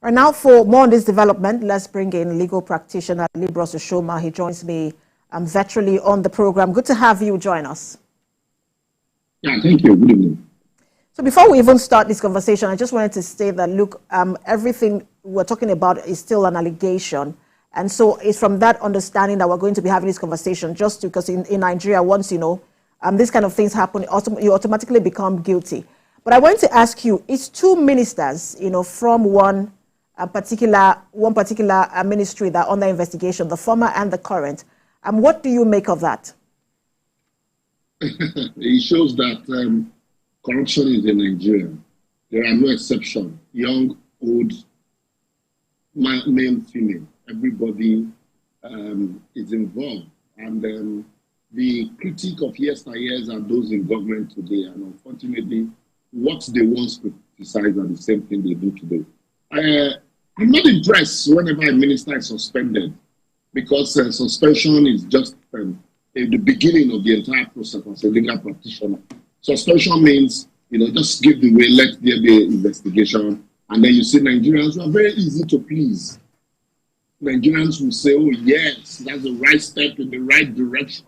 Right now, for more on this development, let's bring in legal practitioner Liborous Oshoma. He joins me virtually on the program. Good to have you join us. Yeah, thank you. Good evening. So before we even start this conversation, I just wanted to say that, look, everything we're talking about is still an allegation. And so it's from that understanding that we're going to be having this conversation, just because in Nigeria, once, these kind of things happen, you automatically become guilty. But I want to ask you, it's two ministers, from one particular ministry that are under investigation, the former and the current. What do you make of that? It shows that corruption is in Nigeria. There are no exceptions. Young, old, male, female. Everybody is involved. And the critique of yesteryears are those in government today. And unfortunately, what they once criticized are the same thing they do today. I'm not impressed whenever a minister is suspended, because suspension is just the beginning of the entire process as a legal practitioner. Suspension means, just give the way, let there be investigation, and then you see Nigerians who are very easy to please. Nigerians will say, oh yes, that's the right step in the right direction.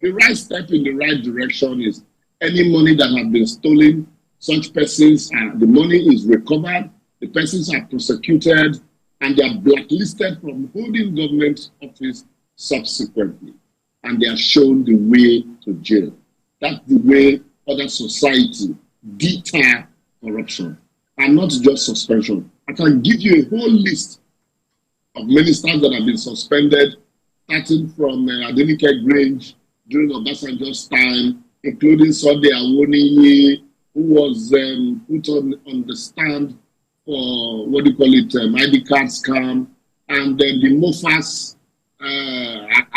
The right step in the right direction is any money that has been stolen, such persons, the money is recovered, the persons are prosecuted, and they are blacklisted from holding government office subsequently. And they are shown the way to jail. That's the way other society deter corruption, and not just suspension. I can give you a whole list of ministers that have been suspended, starting from Adenike Grange during Obasanjo's time, including Sunday Awoniyi, who was put on the stand for, ID card scam, and then the Mofas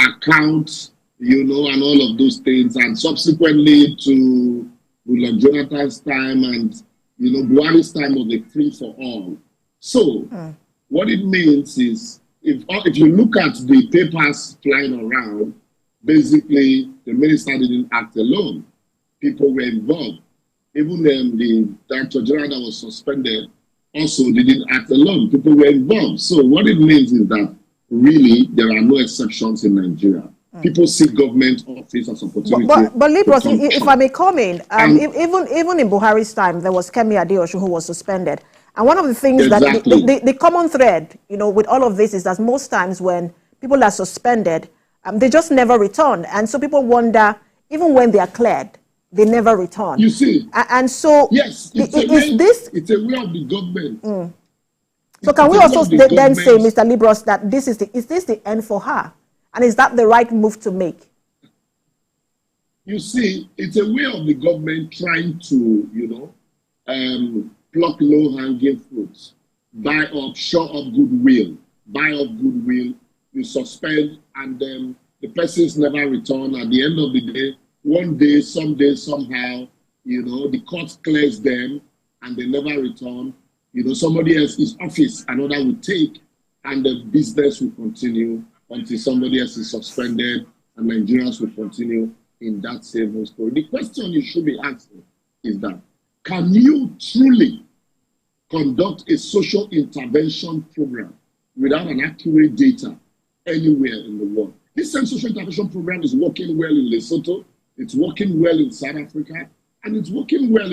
account, and all of those things, and subsequently to Jonathan's time and, Buhari's time of the free for all. So what it means is, if you look at the papers flying around, basically the minister didn't act alone. People were involved. Even the Director General that was suspended also didn't act alone. People were involved. So what it means is that really there are no exceptions in Nigeria. People see government office as opportunity. But Liborous, if I may come in, even in Buhari's time, there was Kemi Adeosun who was suspended. And one of the things that the common thread, with all of this is that most times when people are suspended, they just never return. And so people wonder, even when they are cleared, they never return. You see. And so, yes, it's a way of the government. So can we also then say, Mr. Liborous, that is this the end for her? And is that the right move to make? You see, it's a way of the government trying to, pluck low-hanging fruits, buy up, show up goodwill, you suspend, and then the persons never return. At the end of the day, one day, someday, somehow, the court clears them, and they never return. Somebody else's office, another will take, and the business will continue until somebody else is suspended, and Nigerians will continue in that same story. The question you should be asking is that, can you truly conduct a social intervention program without an accurate data anywhere in the world? This same social intervention program is working well in Lesotho, it's working well in South Africa, and it's working well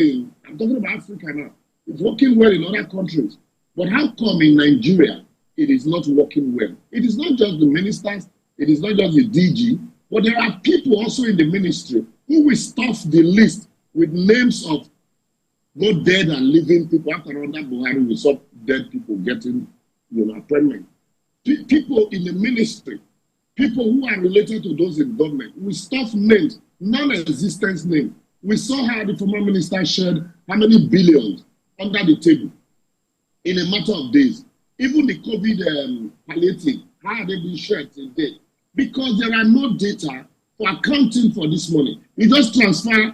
I'm talking about Africa now, it's working well in other countries. But how come in Nigeria, it is not working well? It is not just the ministers, it is not just the DG, but there are people also in the ministry who will stuff the list with names of both dead and living people. After under Buhari, we saw dead people getting appointment. People in the ministry, people who are related to those in government, we stuff names, non-existent names. We saw how the former minister shared how many billions under the table in a matter of days. Even the COVID palliative, how are they being shared today? Because there are no data for accounting for this money. You just transfer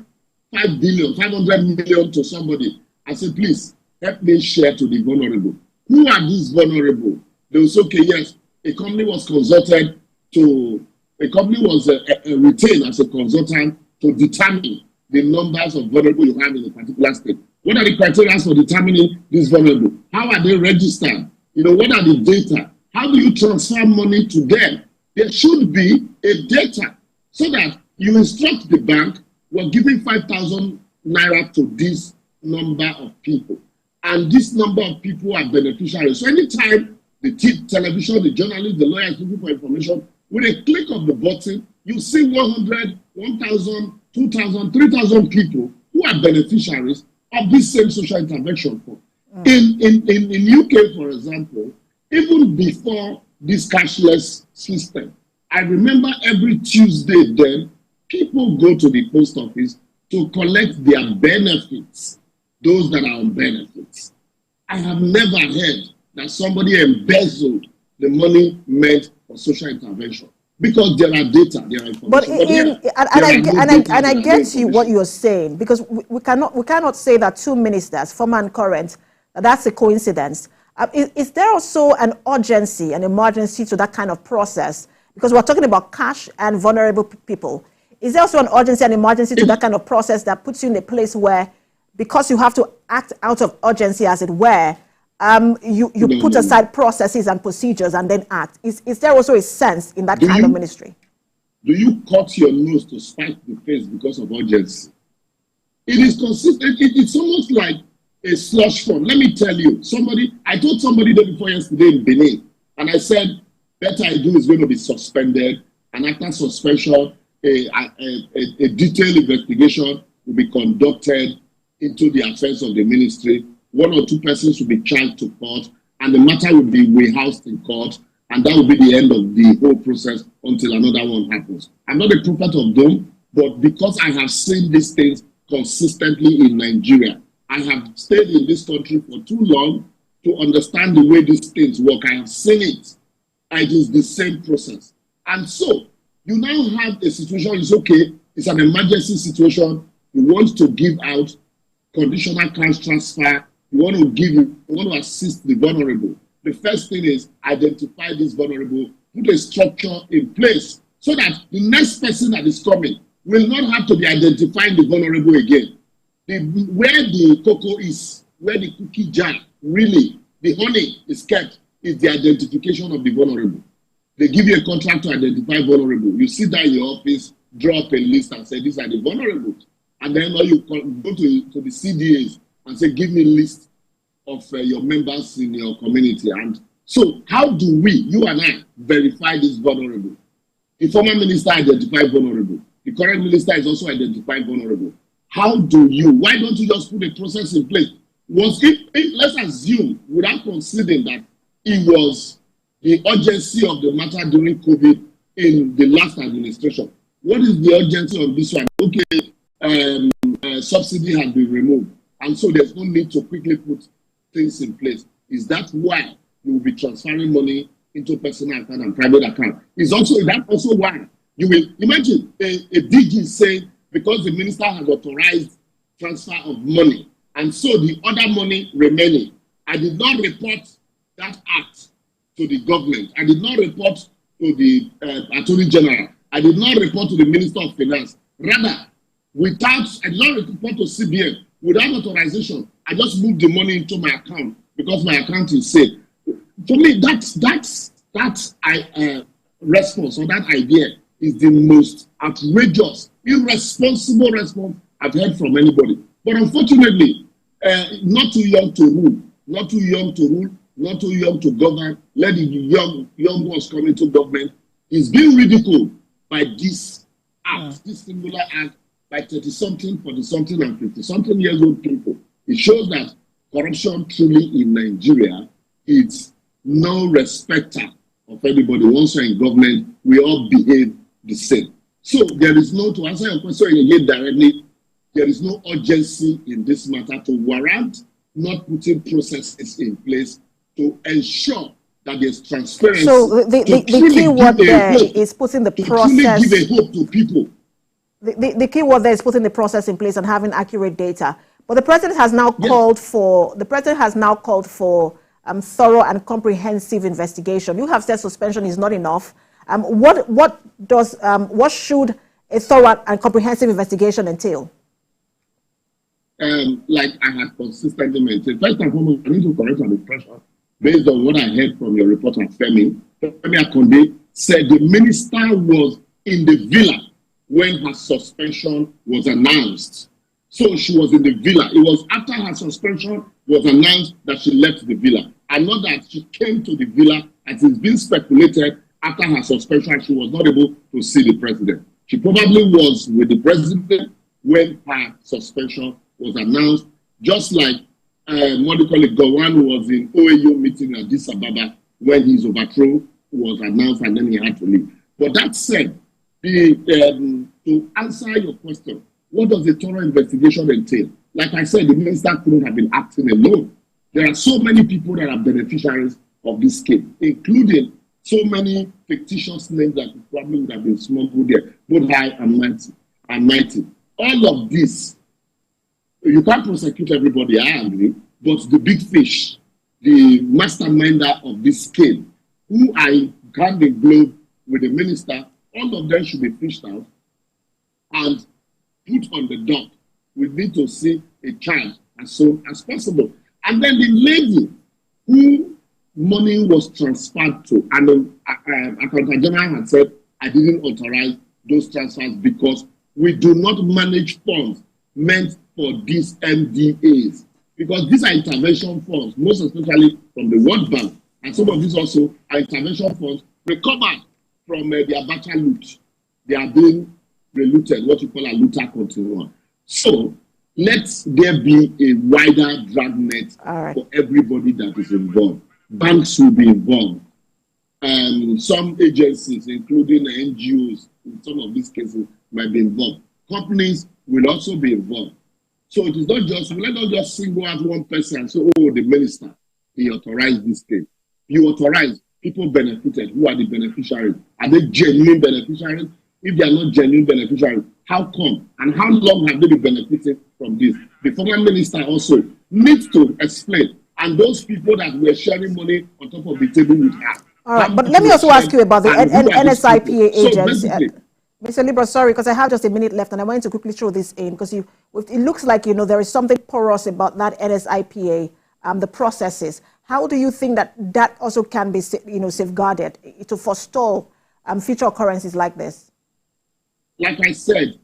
5 billion, 500 million to somebody and say, please, help me share to the vulnerable. Who are these vulnerable? They will say, okay, yes, a company was consulted retained as a consultant to determine the numbers of vulnerable you have in a particular state. What are the criteria for determining this vulnerable? How are they registered? What are the data? How do you transfer money to them? There should be a data so that you instruct the bank, we're giving 5,000 naira to this number of people. And this number of people are beneficiaries. So anytime the television, the journalists, the lawyers looking for information, with a click of the button, you see 100, 1,000, 2,000, 3,000 people who are beneficiaries of this same social intervention fund. In UK, for example, even before this cashless system, I remember every Tuesday then, people go to the post office to collect their benefits, those that are on benefits. I have never heard that somebody embezzled the money meant for social intervention, because there are data, there are information. But I get you what you're saying, because we cannot say that two ministers, former and current, that's a coincidence. Is there also an urgency, an emergency to that kind of process? Because we're talking about cash and vulnerable people. Is there also an urgency and emergency to that kind of process that puts you in a place where, because you have to act out of urgency, as it were, you put aside processes and procedures and then act? Is there also a sense in that kind of ministry? Do you cut your nose to spite the face because of urgency? It is consistent. It's almost like a slush fund. Let me tell you, I told somebody day before yesterday in Benin, and I said, Betta Edu is going to be suspended, and after suspension, a detailed investigation will be conducted into the affairs of the ministry. 1 or 2 persons will be charged to court, and the matter will be warehoused in court, and that will be the end of the whole process until another one happens. I'm not a prophet of doom, but because I have seen these things consistently in Nigeria, I have stayed in this country for too long to understand the way these things work. I have seen it. It is the same process. And so, you now have a situation, it's okay, it's an emergency situation, you want to give out conditional cash transfer, you want to assist the vulnerable. The first thing is identify this vulnerable, put a structure in place so that the next person that is coming will not have to be identifying the vulnerable again. Where the cocoa is, where the cookie jar, really, the honey is kept, is the identification of the vulnerable. They give you a contract to identify vulnerable. You sit down in your office, draw up a list and say, these are the vulnerables. And then you go to the CDAs and say, give me a list of your members in your community. And so how do we, you and I, verify this vulnerable? The former minister identified vulnerable. The current minister is also identified vulnerable. How do you, why don't you just put a process in place? Let's assume, without considering that it was the urgency of the matter during COVID in the last administration. What is the urgency on this one? Okay, subsidy has been removed, and so there's no need to quickly put things in place. Is that why you will be transferring money into personal account and private account? Is that also why you will imagine a DG saying, because the minister has authorized transfer of money, and so the other money remaining, I did not report that act to the government. I did not report to the Attorney General. I did not report to the Minister of Finance. Rather, I did not report to CBN. Without authorization, I just moved the money into my account because my account is safe. For me, that's response or that idea is the most outrageous, irresponsible response I've heard from anybody. But unfortunately, not too young to rule, not too young to rule, not too young to govern, let the young ones come into government, is being ridiculed by this act, this singular act, by 30-something, 40-something, and 50-something years old people. It shows that corruption truly in Nigeria is no respecter of anybody. Once you're in government, we all behave the same. So there is no, to answer your question again directly, there is no urgency in this matter to warrant not putting processes in place to ensure that there's transparency. So the key word there is putting the process. To truly give a hope to people. The key word there is putting the process in place and having accurate data. But the president has now called for thorough and comprehensive investigation. You have said suspension is not enough. What should a thorough and comprehensive investigation entail? Like I have consistently maintained, first and foremost, I need to correct an impression based on what I heard from your reporter, Femi Akonde, said the minister was in the villa when her suspension was announced. So she was in the villa. It was after her suspension was announced that she left the villa. And not that she came to the villa, as it's been speculated, after her suspension, she was not able to see the president. She probably was with the president when her suspension was announced, just like Gowon was in OAU meeting at Addis Ababa when his overthrow was announced and then he had to leave. But that said, to answer your question, what does a thorough investigation entail? Like I said, the minister couldn't have been acting alone. There are so many people that are beneficiaries of this scheme, including so many fictitious names that probably would have been smuggled there, both high and mighty. All of this, you can't prosecute everybody, I agree, but the big fish, the masterminder of this scheme, who I hand in glove with the minister, all of them should be fished out and put on the dock. We need to see a charge as soon as possible. And then the lady who money was transferred to, and the Accountant General had said, I didn't authorize those transfers because we do not manage funds meant for these MDAs. Because these are intervention funds, most especially from the World Bank, and some of these also are intervention funds recovered from the Abacha loot. They are being reluted, what you call a looter continuum. So let there be a wider dragnet for everybody that is involved. Banks will be involved. Some agencies, including NGOs, in some of these cases, might be involved. Companies will also be involved. So it is not just, let not just single out one person and say, oh, the minister, he authorized this case. You authorize, people benefited. Who are the beneficiaries? Are they genuine beneficiaries? If they are not genuine beneficiaries, how come? And how long have they been benefiting from this? The former minister also needs to explain. And those people that were sharing money on top of the table with her. All right, but let me also ask you about the NSIPA agency. Mr. Liborous, sorry, because I have just a minute left, and I wanted to quickly throw this in, because it looks like, there is something porous about that NSIPA, the processes. How do you think that also can be, safeguarded to forestall future occurrences like this? Like I said,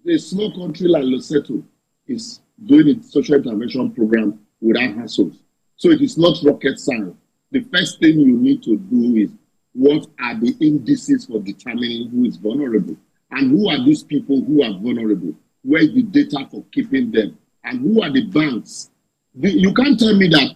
a small country like Lesotho is doing its social intervention program without hassles. So it is not rocket science. The first thing you need to do is, what are the indices for determining who is vulnerable? And who are these people who are vulnerable? Where is the data for keeping them? And who are the banks? You can't tell me that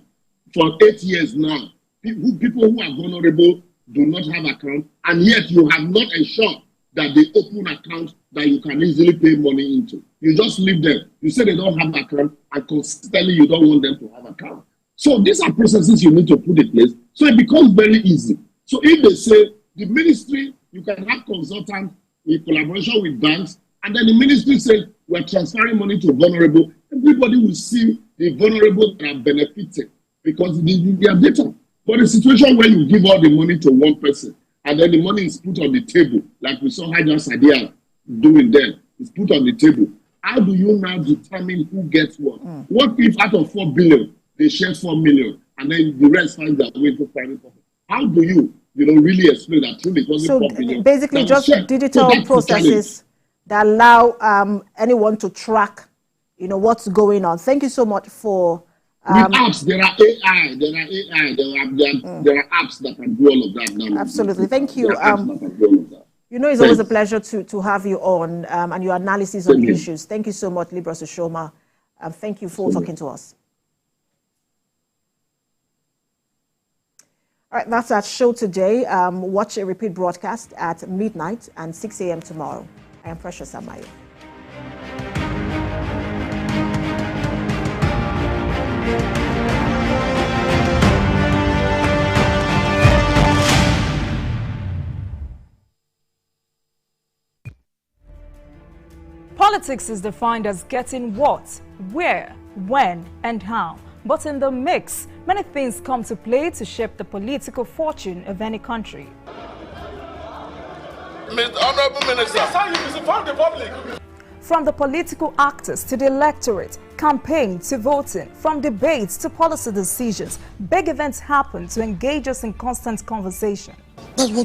for 8 years now, people who are vulnerable do not have accounts, and yet you have not ensured that they open accounts that you can easily pay money into. You just leave them. You say they don't have account, and consistently you don't want them to have account. So these are processes you need to put in place. So it becomes very easy. So if they say the ministry, you can have consultants in collaboration with banks, and then the ministry says we're transferring money to vulnerable, everybody will see the vulnerable that are benefiting because they have data. But a situation where you give all the money to one person and then the money is put on the table, like we saw Hajar Sadia doing there, it's put on the table. How do you now determine who gets what? What if out of 4 billion, they share 4 million and then the rest finds their way to private property? How do you really explain that truly? So basically just digital processes that allow anyone to track, what's going on. Thank you so much for... With apps, there are AI, there are apps that can do all of that now. Absolutely, thank you. It's always a pleasure to have you on and your analysis on issues. Thank you so much, Liborous Oshoma. Thank you for talking to us. All right, that's our show today. Watch a repeat broadcast at midnight and 6 a.m. tomorrow. I am Precious Amayo. Politics is defined as getting what, where, when, and how. But in the mix, many things come to play to shape the political fortune of any country. Honorable Minister, that's how you misinform the public. From the political actors to the electorate, campaign to voting, from debates to policy decisions, big events happen to engage us in constant conversation. That's what